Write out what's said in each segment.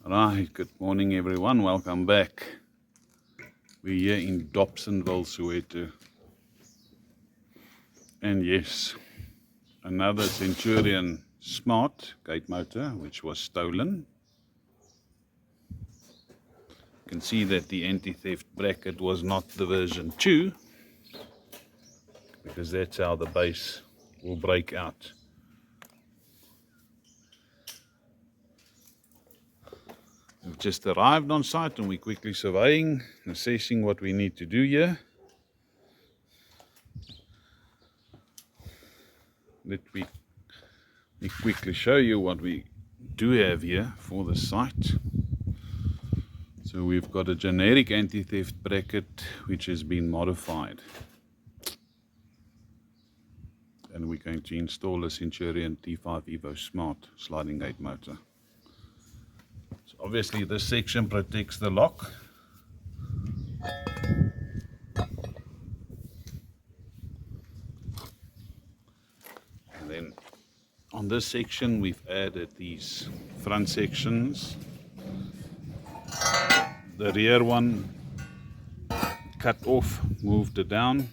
Right, good morning everyone, welcome back. We're here in Dobsonville Soweto. And yes, another Centurion Smart gate motor which was stolen. You can see that the anti-theft bracket was not the version 2, because that's how the base will break out. We've just arrived on site and we're quickly surveying, assessing what we need to do here. Let me quickly show you what we do have here for the site. So we've got a generic anti-theft bracket which has been modified. And we're going to install a Centurion D5 Evo Smart sliding gate motor. So obviously this section protects the lock. And then on this section we've added these front sections. The rear one cut off, moved it down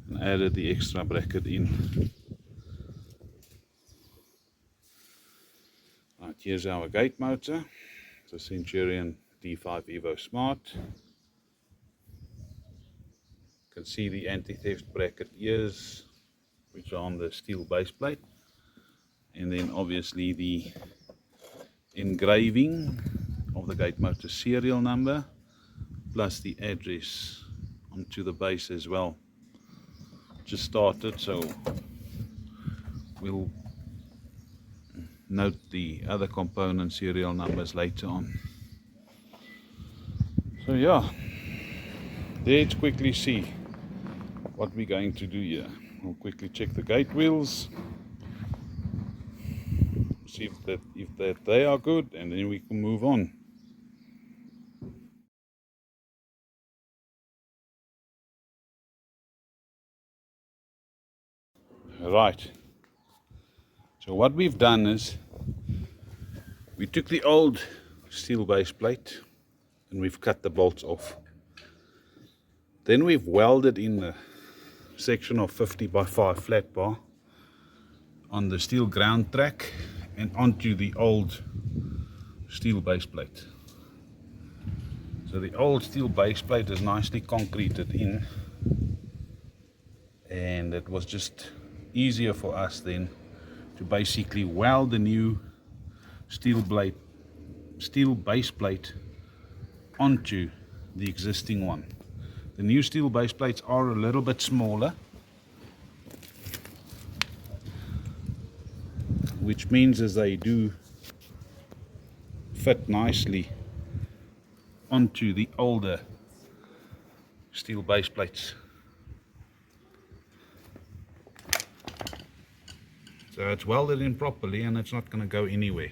and added the extra bracket in. Right, here's our gate motor, the Centurion D5 Evo Smart. You can see the anti-theft bracket ears which are on the steel base plate, and then obviously the engraving of the gate motor serial number plus the address onto the base as well. Just started, so we'll note the other component serial numbers later on. So yeah, let's quickly see what we're going to do here. We'll quickly check the gate wheels, see if they are good, and then we can move on. Right, so what we've done is we took the old steel base plate and we've cut the bolts off. Then we've welded in a section of 50 by 5 flat bar on the steel ground track and onto the old steel base plate. So the old steel base plate is nicely concreted in, and it was just easier for us then to basically weld the new steel base plate onto the existing one. The new steel base plates are a little bit smaller, which means as they do fit nicely onto the older steel base plates. So it's welded in properly and it's not going to go anywhere.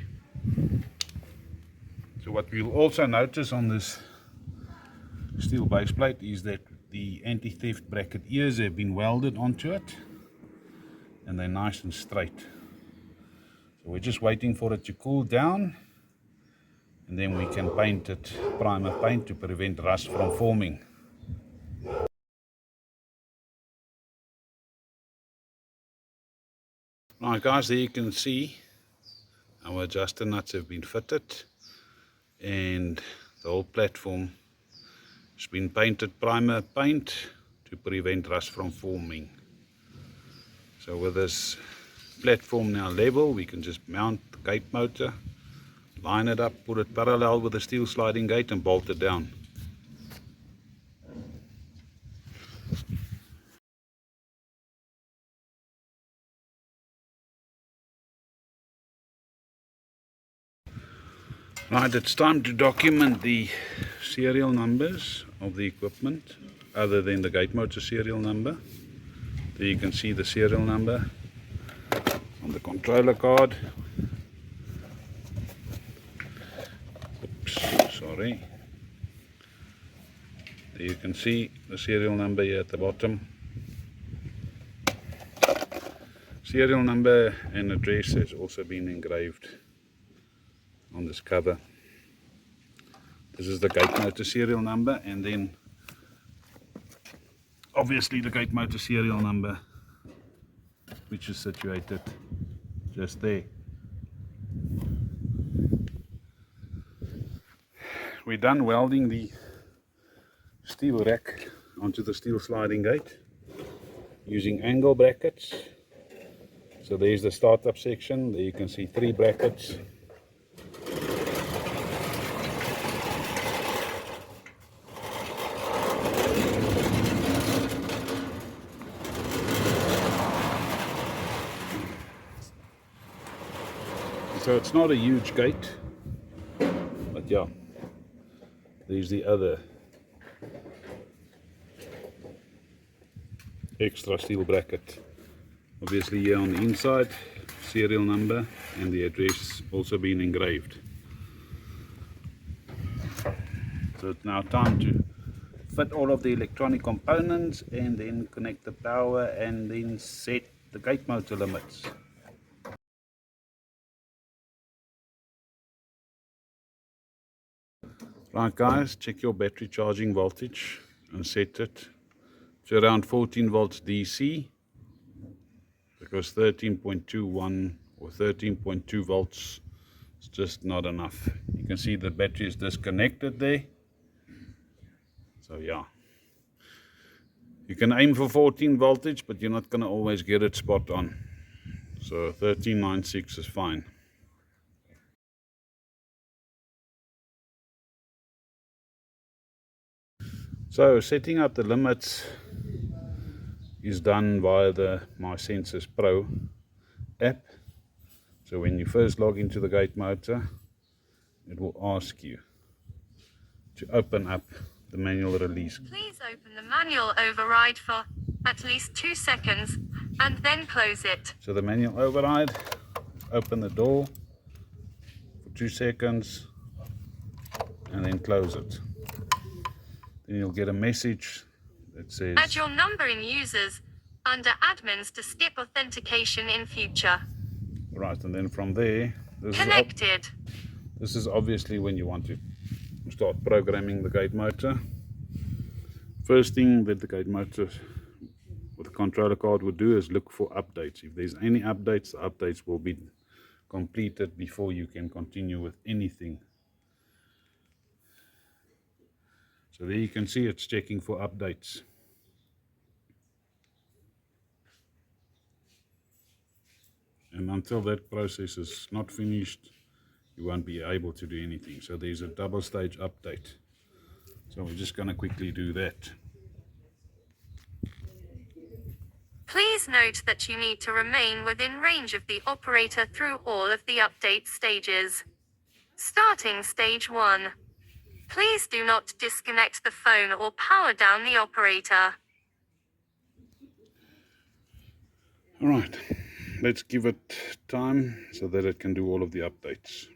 So what you'll also notice on this steel base plate is that the anti-theft bracket ears have been welded onto it and they're nice and straight. So we're just waiting for it to cool down, and then we can paint it primer paint to prevent rust from forming. Right guys, there you can see our adjuster nuts have been fitted and the whole platform has been painted primer paint to prevent rust from forming. So with this platform now level, we can just mount the gate motor, line it up, put it parallel with the steel sliding gate and bolt it down. Right, it's time to document the serial numbers of the equipment other than the gate motor serial number. There you can see the serial number on the controller card. Oops, sorry. There you can see the serial number here at the bottom. Serial number and address has also been engraved on this cover. This is the gate motor serial number, and then obviously the gate motor serial number, which is situated just there. We're done welding the steel rack onto the steel sliding gate using angle brackets. So there's the startup section. There you can see 3 brackets. So it's not a huge gate, but yeah, there's the other extra steel bracket. Obviously here on the inside, serial number and the address also been engraved. So it's now time to fit all of the electronic components and then connect the power and then set the gate motor limits. Right guys, check your battery charging voltage and set it to around 14 volts DC, because 13.21 or 13.2 volts is just not enough. You can see the battery is disconnected there. So yeah, you can aim for 14 voltage, but you're not going to always get it spot on. So 13.96 is fine. So setting up the limits is done via the My Sensors Pro app. So when you first log into the gate motor, it will ask you to open up the manual release. Please open the manual override for at least 2 seconds and then close it. So the manual override, open the door for 2 seconds and then close it. Then you'll get a message that says add your number in users under admins to skip authentication in future. Right, and then from there, Connected. This is obviously when you want to start programming the gate motor. First thing that the gate motor with the controller card would do is look for updates. If there's any updates, the updates will be completed before you can continue with anything. So there you can see it's checking for updates. And until that process is not finished, you won't be able to do anything. So there's a double stage update. So we're just going to quickly do that. Please note that you need to remain within range of the operator through all of the update stages. Starting stage 1. Please do not disconnect the phone or power down the operator. Alright, let's give it time so that it can do all of the updates.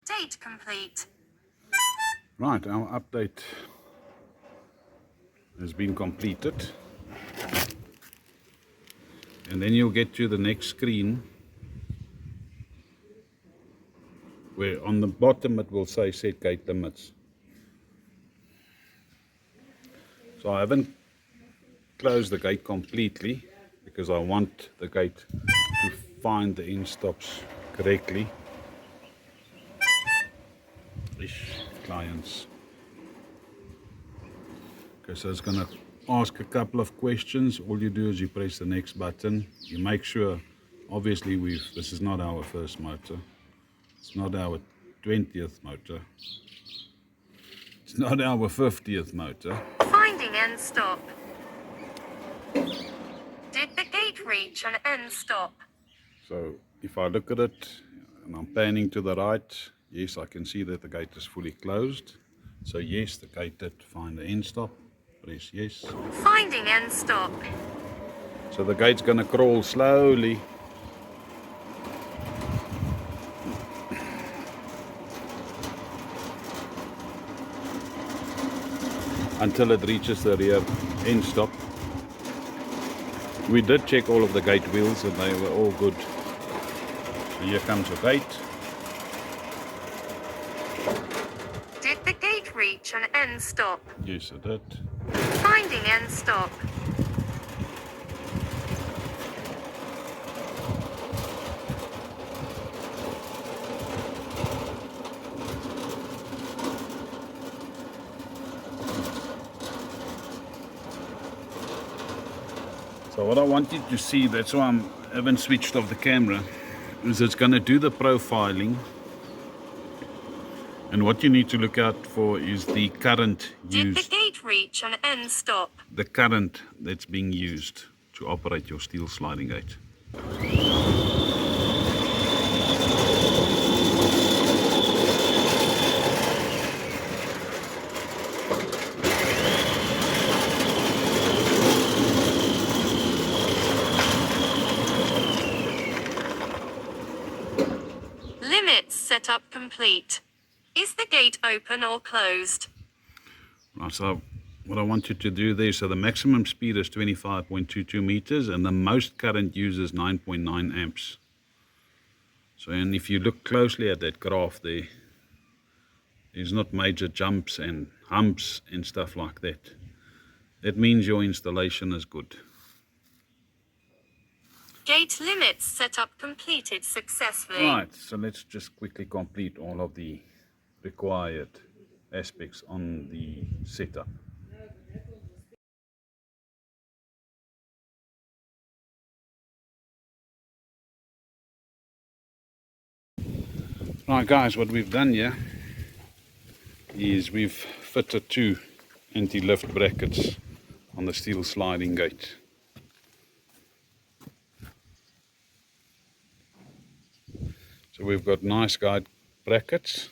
Date complete. Right, our update has been completed. And then you'll get to the next screen where on the bottom it will say set gate limits. So I haven't closed the gate completely because I want the gate to find the end stops correctly. Clients. Okay, so it's going to ask a couple of questions. All you do is you press the next button. You make sure, obviously, this is not our first motor. It's not our 20th motor. It's not our 50th motor. Finding end stop. Did the gate reach an end stop? So if I look at it and I'm panning to the right, yes, I can see that the gate is fully closed. So yes, the gate did find the end stop. Press yes. Finding end stop. So the gate's going to crawl slowly until it reaches the rear end stop. We did check all of the gate wheels and they were all good. So here comes the gate. Did the gate reach an end stop? Yes, it did. Finding end stop. So what I want you to see, that's why I haven't switched off the camera, is it's going to do the profiling. And what you need to look out for is the current Did the used, gate reach an end stop? the current that's being used to operate your steel sliding gate. Limits setup complete. Is the gate open or closed? Right, so what I want you to do there, so the maximum speed is 25.22 meters and the most current uses 9.9 amps. So, and if you look closely at that graph there, there's not major jumps and humps and stuff like that. That means your installation is good. Gate limits setup completed successfully. Right, so let's just quickly complete all of the required aspects on the setup. Right guys, what we've done here is we've fitted two anti-lift brackets on the steel sliding gate. So we've got nice guide brackets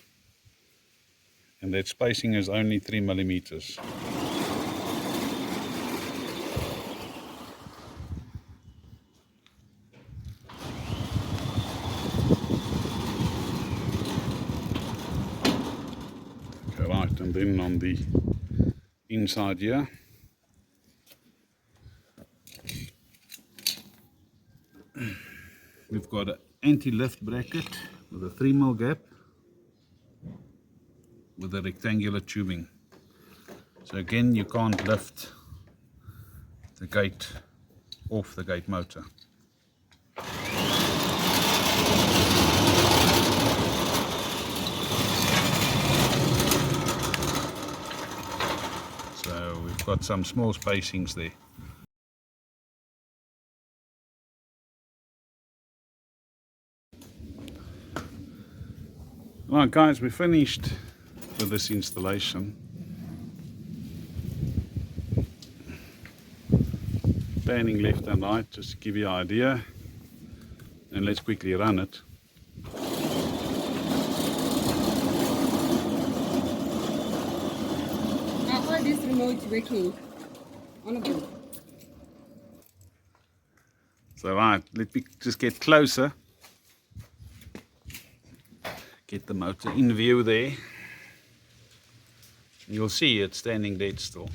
and that spacing is only 3 millimeters. Okay, right, and then on the inside here, we've got an anti-lift bracket with a 3mm gap with a rectangular tubing. So again, you can't lift the gate off the gate motor. So we've got some small spacings there. Right guys, we finished with this installation. Panning left and right just to give you an idea, and let's quickly run it. Are all these remotes working? All of them? So right, let me just get closer. Get the motor in view there. You'll see it standing dead still.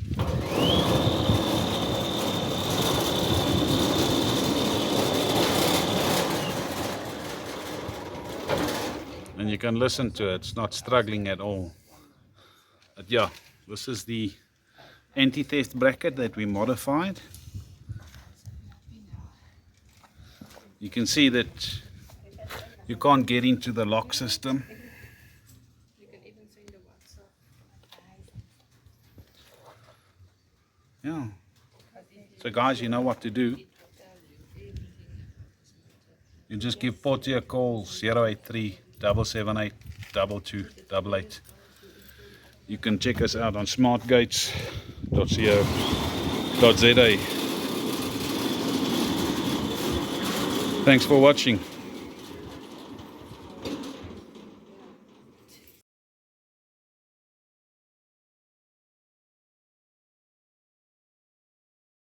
And you can listen to it, it's not struggling at all. But yeah, this is the anti-theft bracket that we modified. You can see that you can't get into the lock system. Yeah. So guys, you know what to do. You just give Portia a call, 083 778 2288. You can check us out on SmartGates.co.za. Thanks for watching.